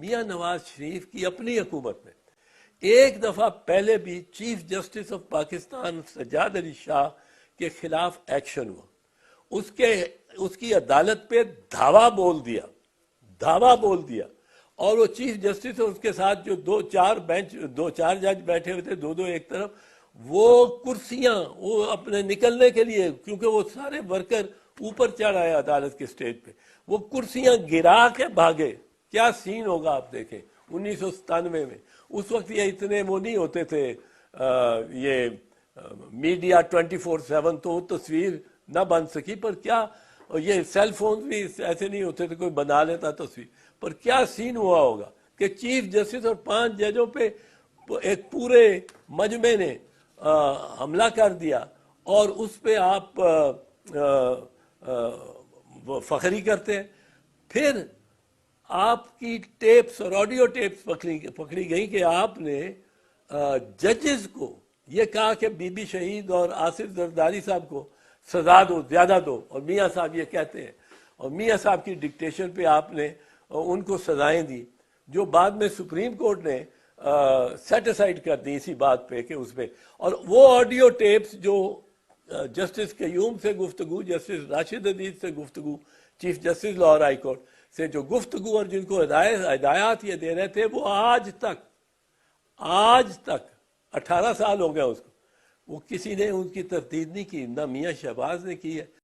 मियां नवाज शरीफ की अपनी हुकूमत में एक दफा पहले भी chief justice of Pakistan Sajjad Ali Shah के खिलाफ एक्शन हुआ। उसके उसकी अदालत पे धावा बोल दिया और वो चीफ जस्टिस और उसके साथ जो दो चार जज बैठे हुए थे, दो दो एक तरफ, वो कुर्सियां वो अपने निकलने के लिए, क्योंकि वो सारे वर्कर ऊपर चढ़ आए अदालत के स्टेज पे, वो कुर्सियां गिरा के भागे। क्या सीन होगा आप देखें 1997 में। उस वक्त ये इतने वो नहीं होते थे, ये मीडिया 24/7, तो वो तस्वीर ना बन सकी। पर क्या, और ये सेल फोन भी ऐसे नहीं होते थे कोई बना लेता तस्वीर। पर क्या सीन हुआ होगा कि चीफ जस्टिस और 5 जजों पे एक पूरे मजमे ने हमला कर दिया और उस पे आप फखरी करते हैं। फिर आपकी टेप्स और ऑडियो टेप्स पकड़ी गई कि आपने जजेस को ये कहा कि बीबी शहीद और आसिफ जरदारी साहब को सजा दो, ज्यादा दो, और मियाँ साहब ये कहते हैं, और मियाँ साहब की डिक्टेशन पे आपने उनको सजाएं दी, जो बाद में सुप्रीम कोर्ट ने सेट असाइड कर दी इसी बात पे कि उसमें। और वो ऑडियो टेप्स जो जस्टिस कयूम से गुफ्तगू, जस्टिस राशिद अजीज से गुफ्तगू, chief justice Lahore high court से जो गुफ्तगू और जिनको हिदायत ये दे रहे थे, वो आज तक 18 साल हो गया उसको, वो किसी ने उनकी तरदीद नहीं की, ना मियाँ शहबाज ने की है।